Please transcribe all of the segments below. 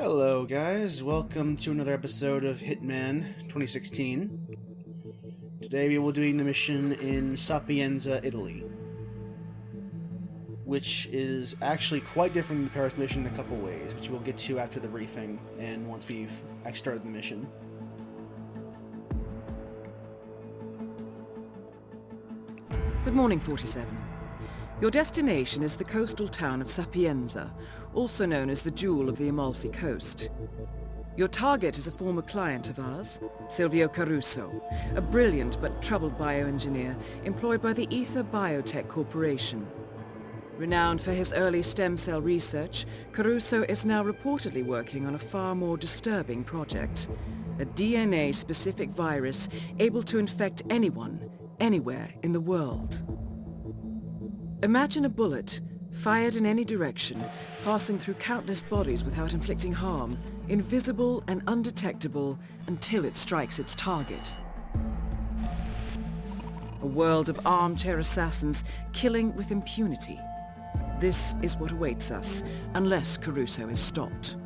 Hello guys, welcome to another episode of Hitman 2016. Today we will be doing the mission in Sapienza, Italy, which is actually quite different than the Paris mission in a couple ways, which we'll get to after the briefing and once we've actually started the mission. Good morning, 47. Your destination is the coastal town of Sapienza, also known as the Jewel of the Amalfi Coast. Your target is a former client of ours, Silvio Caruso, a brilliant but troubled bioengineer employed by the Ether Biotech Corporation. Renowned for his early stem cell research, Caruso is now reportedly working on a far more disturbing project, a DNA-specific virus able to infect anyone, anywhere in the world. Imagine a bullet, fired in any direction, passing through countless bodies without inflicting harm, invisible and undetectable until it strikes its target. A world of armchair assassins killing with impunity. This is what awaits us, unless Caruso is stopped.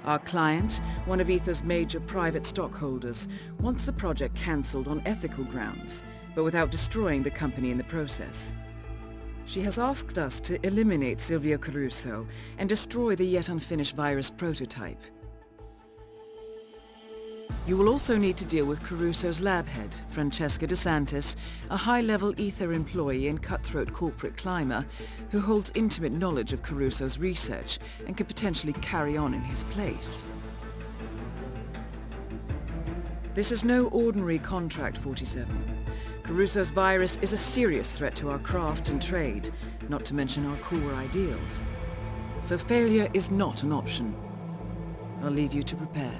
Our client, one of Ether's major private stockholders, wants the project cancelled on ethical grounds, but without destroying the company in the process. She has asked us to eliminate Silvio Caruso and destroy the yet unfinished virus prototype. You will also need to deal with Caruso's lab head, Francesca DeSantis, a high-level Ether employee and cutthroat corporate climber who holds intimate knowledge of Caruso's research and could potentially carry on in his place. This is no ordinary contract, 47. Caruso's virus is a serious threat to our craft and trade, not to mention our core ideals. So failure is not an option. I'll leave you to prepare.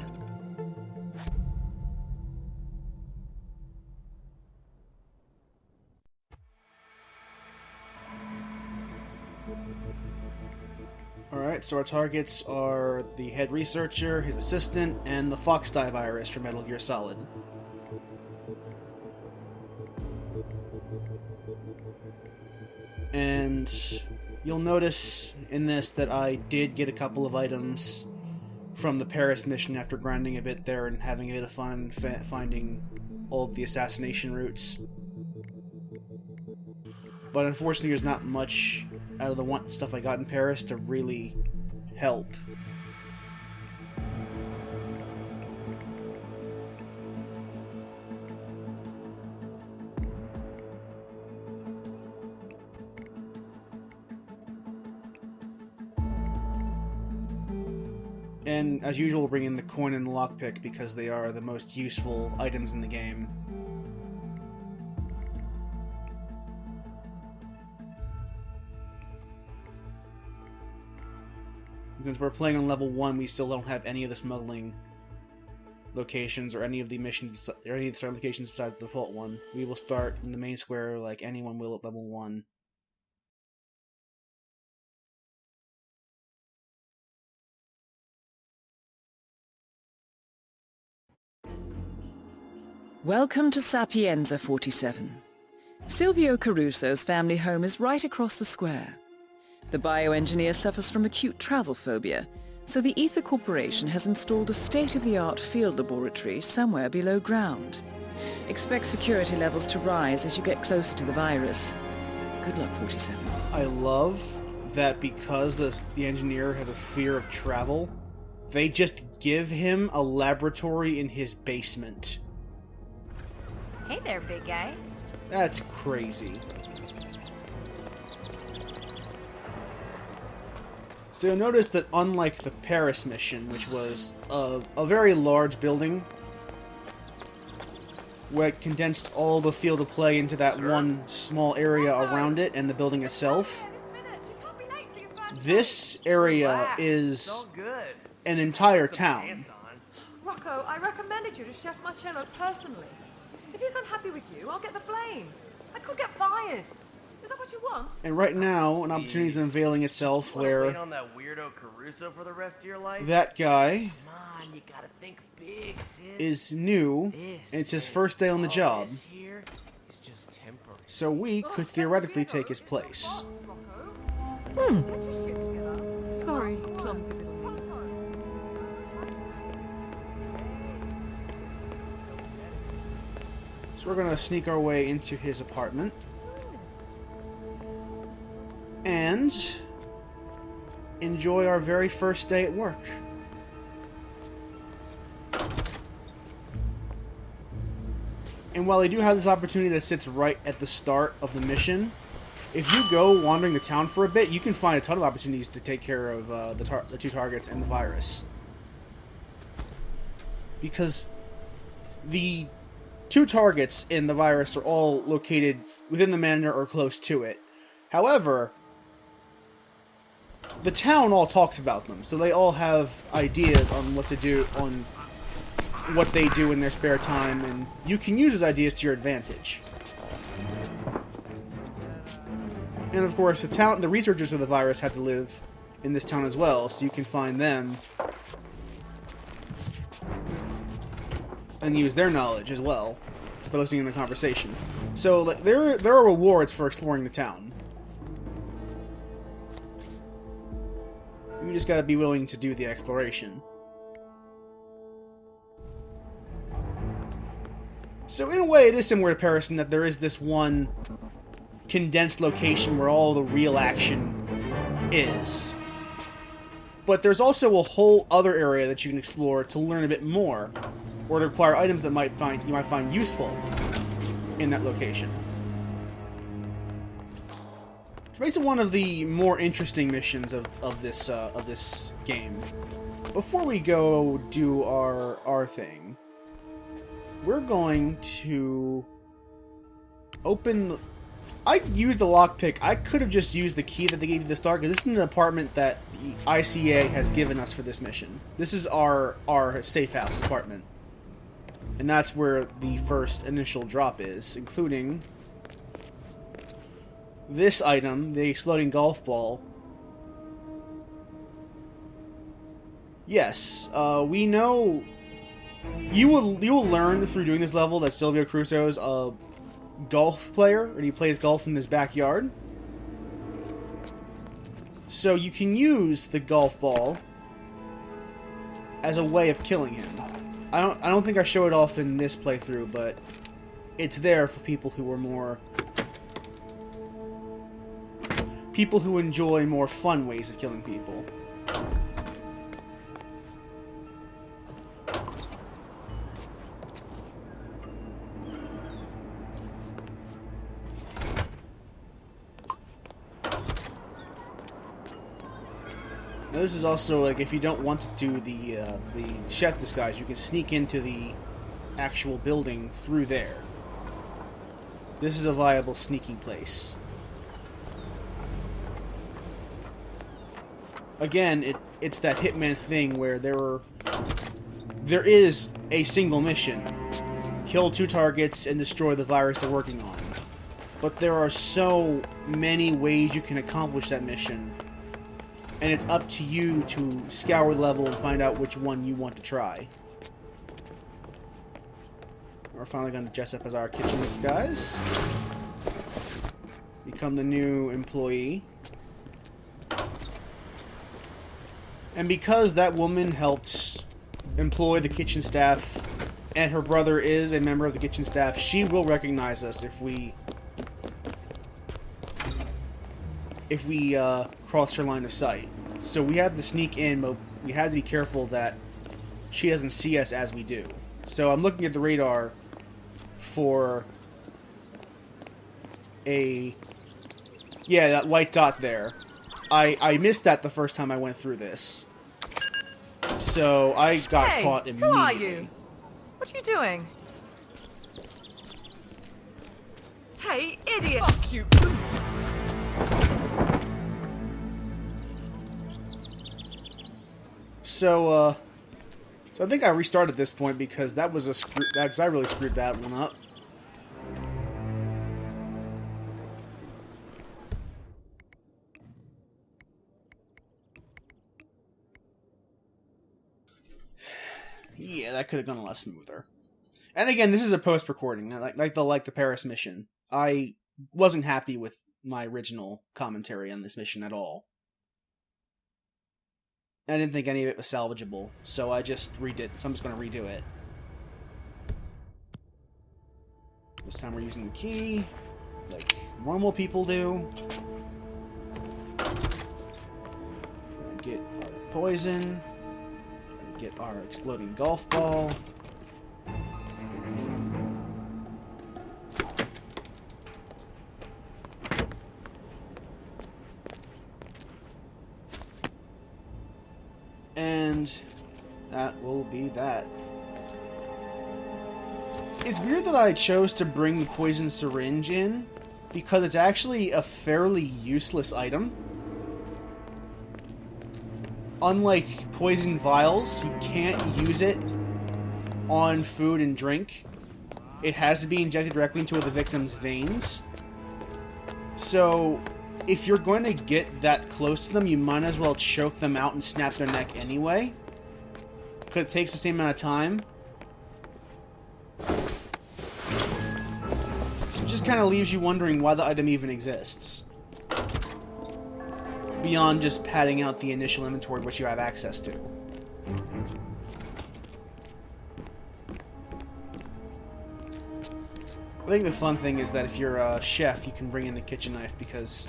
Alright, so our targets are the head researcher, his assistant, and the Fox-Die virus from Metal Gear Solid. And you'll notice in this that I did get a couple of items from the Paris mission after grinding a bit there and having a bit of fun finding all of the assassination routes. But unfortunately there's not much out of the stuff I got in Paris to really help. And as usual, we'll bring in the coin and the lockpick because they are the most useful items in the game. Since we're playing on level 1, we still don't have any of the smuggling locations or any of the missions or any of the locations besides the default one. We will start in the main square like anyone will at level 1. Welcome to Sapienza, 47. Silvio Caruso's family home is right across the square. The bioengineer suffers from acute travel phobia, so the Ether Corporation has installed a state-of-the-art field laboratory somewhere below ground. Expect security levels to rise as you get closer to the virus. Good luck, 47. I love that because the engineer has a fear of travel, they just give him a laboratory in his basement. Hey there, big guy. That's crazy. So you'll notice that unlike the Paris mission, which was a very large building, where it condensed all the field of play into that one small area around it and the building itself, this area is an entire town. Rocco, I recommended you to Chef Marcello personally. If he's unhappy with you, I'll get the blame. I could get fired. Is that what you want? And right now, an opportunity is unveiling itself where wait on that weirdo Caruso for the rest of your life? that guy Come on, you gotta think big, sis. is new, and it's his first day on the job, This here is just temporary. so we could theoretically take his place. Sorry, clumsy little So we're gonna sneak our way into his apartment. And enjoy our very first day at work. And while they do have this opportunity that sits right at the start of the mission, if you go wandering the town for a bit, you can find a ton of opportunities to take care of the two targets and the virus. Because the two targets in the virus are all located within the manor or close to it. However, the town all talks about them, so they all have ideas on what to do, on what they do in their spare time, and you can use those ideas to your advantage. And of course, the researchers of the virus have to live in this town as well, so you can find them and use their knowledge as well by listening to the conversations. So like, there are rewards for exploring the town. You just gotta be willing to do the exploration. So in a way, it is similar to Paris in that there is this one condensed location where all the real action is. But there's also a whole other area that you can explore to learn a bit more, or to acquire items that you might find useful in that location. Which makes it one of the more interesting missions of this game. Before we go do our thing, we're going to open. I used the lockpick. I could have just used the key that they gave you to start, because this is an apartment that the ICA has given us for this mission. This is our safe house apartment. And that's where the first initial drop is, including this item, the exploding golf ball. Yes, we know you will learn through doing this level that Silvio Crusoe's a golf player, and he plays golf in his backyard. So you can use the golf ball as a way of killing him. I don't think I show it off in this playthrough, but it's there for people who enjoy more fun ways of killing people. Now this is also, like, if you don't want to do the chef disguise, you can sneak into the actual building through there. This is a viable sneaking place. Again, it's that Hitman thing where there is a single mission. Kill two targets and destroy the virus they're working on. But there are so many ways you can accomplish that mission. And it's up to you to scour the level and find out which one you want to try. We're finally going to dress up as our kitchen disguise. Become the new employee. And because that woman helped employ the kitchen staff, and her brother is a member of the kitchen staff, she will recognize us if we cross her line of sight. So we have to sneak in, but we have to be careful that she doesn't see us as we do. So I'm looking at the radar for that white dot there. I missed that the first time I went through this. So I got caught immediately. Who are you? What are you doing? Hey, idiot! Fuck you! So I think I restarted at this point because that was because I really screwed that one up. Yeah, that could have gone a lot smoother. And again, this is a post-recording, like the Paris mission. I wasn't happy with my original commentary on this mission at all. I didn't think any of it was salvageable, so I just redid. So I'm just going to redo it. This time we're using the key, like normal people do. Get our poison. Get our exploding golf ball. And that will be that. It's weird that I chose to bring the poison syringe in, because it's actually a fairly useless item. Unlike poison vials, you can't use it on food and drink. It has to be injected directly into the victim's veins. So, if you're going to get that close to them, you might as well choke them out and snap their neck anyway. Because it takes the same amount of time. It just kind of leaves you wondering why the item even exists. Beyond just padding out the initial inventory which you have access to. I think the fun thing is that if you're a chef, you can bring in the kitchen knife because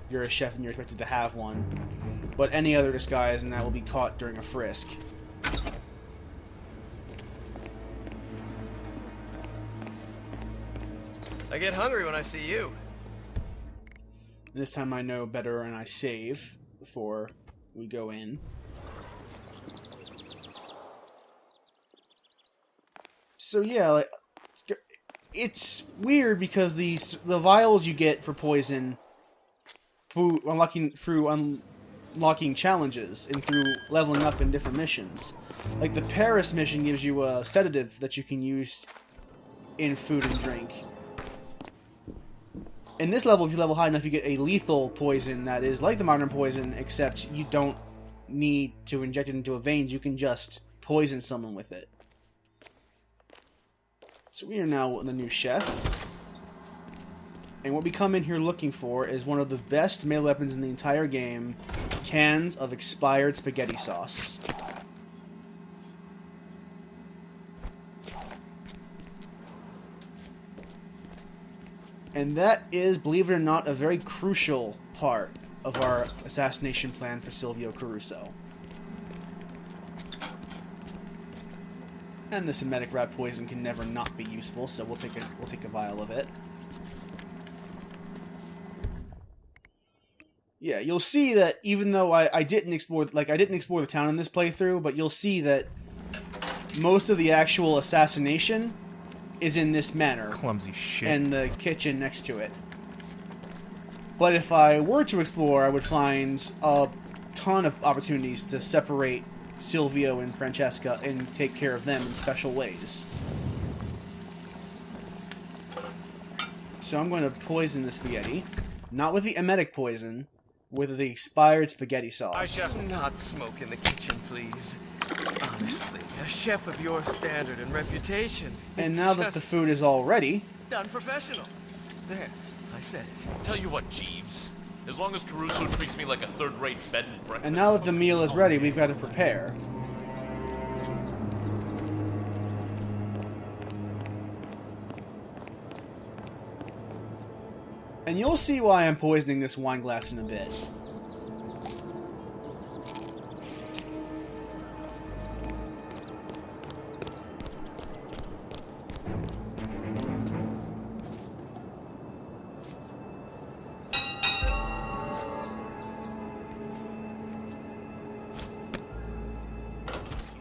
you're a chef and you're expected to have one. But any other disguise, and that will be caught during a frisk. I get hungry when I see you. And this time I know better and I save before we go in. So yeah, like, it's weird because the vials you get for poison through unlocking challenges and through leveling up in different missions. Like the Paris mission gives you a sedative that you can use in food and drink. In this level, if you level high enough, you get a lethal poison that is like the modern poison, except you don't need to inject it into a veins. You can just poison someone with it. So we are now the new chef. And what we come in here looking for is one of the best melee weapons in the entire game, cans of expired spaghetti sauce. And that is, believe it or not, a very crucial part of our assassination plan for Silvio Caruso. And this emetic rat poison can never not be useful, so we'll take a vial of it. Yeah, you'll see that even though I didn't explore the town in this playthrough, but you'll see that most of the actual assassination is in this manner. Clumsy shit. And the kitchen next to it. But if I were to explore, I would find a ton of opportunities to separate Silvio and Francesca and take care of them in special ways. So I'm going to poison the spaghetti. Not with the emetic poison, with the expired spaghetti sauce. I shall not smoke in the kitchen, please. Honestly, a chef of your standard and reputation. And now that the food is all ready... Done professional. There, I said it. Tell you what, Jeeves. As long as Caruso treats me like a third-rate bed and breakfast... And now that the meal is ready, we've got to prepare. And you'll see why I'm poisoning this wine glass in a bit.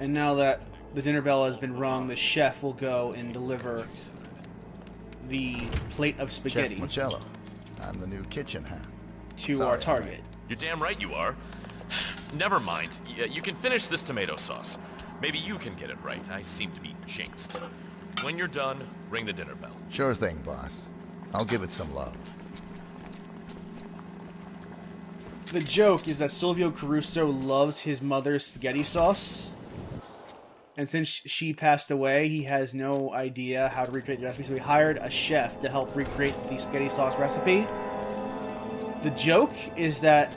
And now that the dinner bell has been rung, the chef will go and deliver the plate of spaghetti. Chef Marcello, I'm the new kitchen hand. To our target. You're damn right you are. Never mind. You can finish this tomato sauce. Maybe you can get it right. I seem to be jinxed. When you're done, ring the dinner bell. Sure thing, boss. I'll give it some love. The joke is that Silvio Caruso loves his mother's spaghetti sauce. And since she passed away, he has no idea how to recreate the recipe, so he hired a chef to help recreate the spaghetti sauce recipe. The joke is that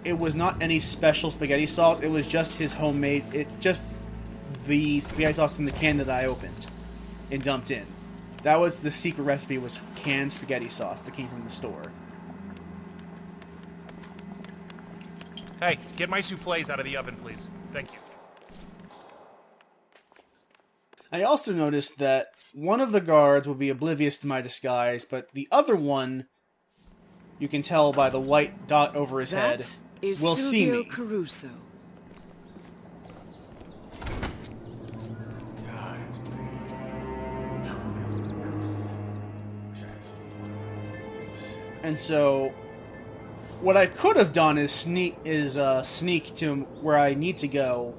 it was not any special spaghetti sauce, it was just his homemade, just the spaghetti sauce from the can that I opened and dumped in. That was the secret recipe, was canned spaghetti sauce that came from the store. Hey, get my souffles out of the oven, please. Thank you. I also noticed that one of the guards will be oblivious to my disguise, but the other one, you can tell by the white dot over his head, That is will see Silvio me. Caruso. And so, what I could have done is sneak to where I need to go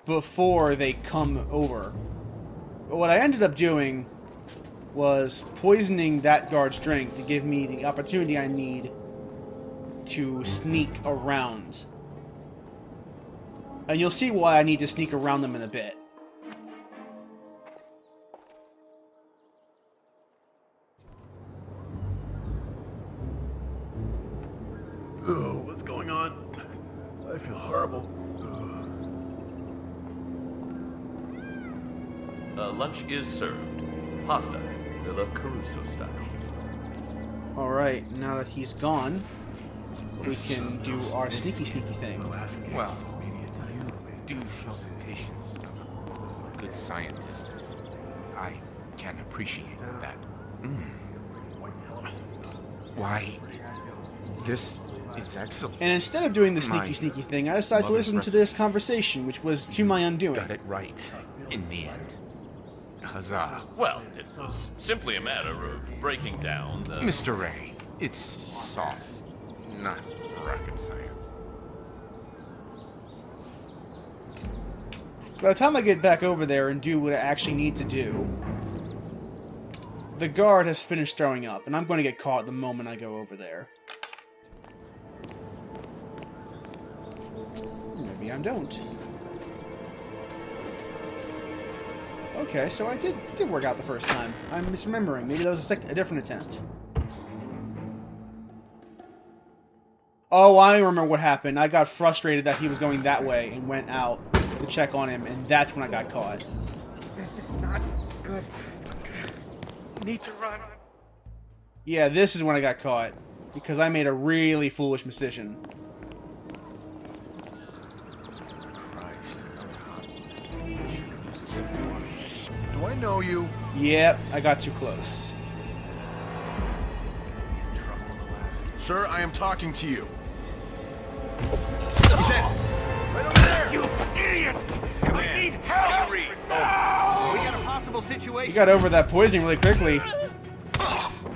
before they come over. But what I ended up doing was poisoning that guard's drink to give me the opportunity I need to sneak around. And you'll see why I need to sneak around them in a bit. Oh, what's going on? I feel horrible. Lunch is served. Pasta, Villa Caruso style. Alright, now that he's gone, we can do our sneaky thing. Well, you do show the patience of a good scientist. I can appreciate that. Why, this is excellent. And instead of doing the sneaky thing, I decided to listen to this conversation, which was to my undoing. Got it right, in the end. Huzzah. Well, it was simply a matter of breaking down the... Mr. Ray, it's sauce, not rocket science. So by the time I get back over there and do what I actually need to do, the guard has finished throwing up, and I'm going to get caught the moment I go over there. Maybe I don't. Okay, so I did work out the first time. I'm misremembering. Maybe that was a different attempt. Oh, I remember what happened. I got frustrated that he was going that way and went out to check on him, and that's when I got caught. This is not good. You need to run. Yeah, this is when I got caught. Because I made a really foolish decision. Christ. Do I know you? Yep, I got too close. Sir, I am talking to you. Right over there! You idiots! I need help! We got a possible situation. You got over that poisoning really quickly.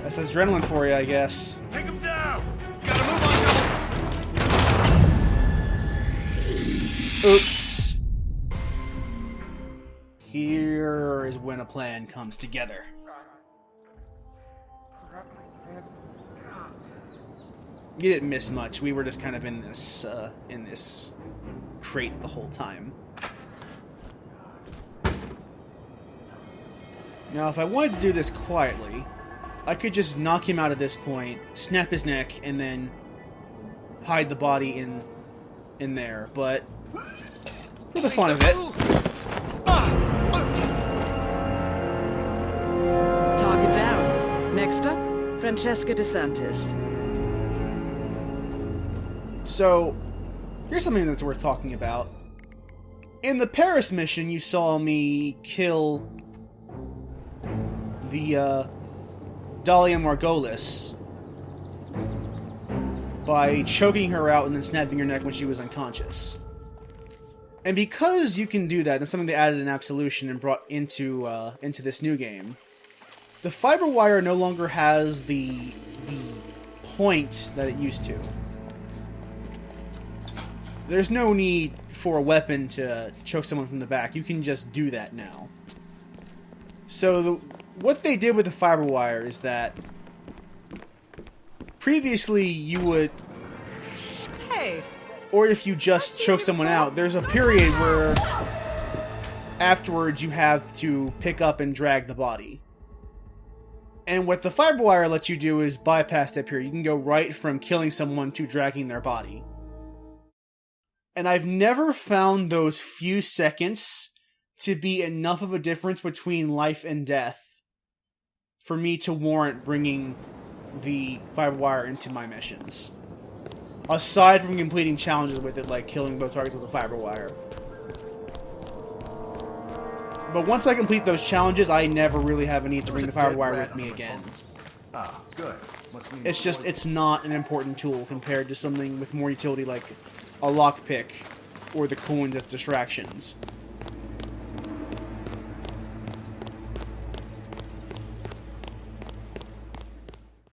That's adrenaline for you, I guess. Take him down! Gotta move on, Oops. Here is when a plan comes together. You didn't miss much. We were just kind of in this crate the whole time. Now, if I wanted to do this quietly, I could just knock him out at this point, snap his neck, and then hide the body in there. But for the fun of it, Target down. Next up, Francesca DeSantis. so here's something that's worth talking about. In the Paris mission, you saw me kill the Dahlia Margolis by choking her out and then snapping her neck when she was unconscious. And because you can do that, that's something they added in Absolution and brought into this new game. The fiber wire no longer has the point that it used to. There's no need for a weapon to choke someone from the back. You can just do that now. So what they did with the fiber wire is that previously you would, Hey, or if you just choke someone out, there's a period where afterwards you have to pick up and drag the body. And what the fiber wire lets you do is bypass that period. You can go right from killing someone to dragging their body. And I've never found those few seconds to be enough of a difference between life and death for me to warrant bringing the fiber wire into my missions. Aside from completing challenges with it, like killing both targets with a fiber wire. But once I complete those challenges, I never really have a need to bring the fiber wire with me again. Ah, good. It's just, it's not an important tool compared to something with more utility like a lockpick or the coins as distractions.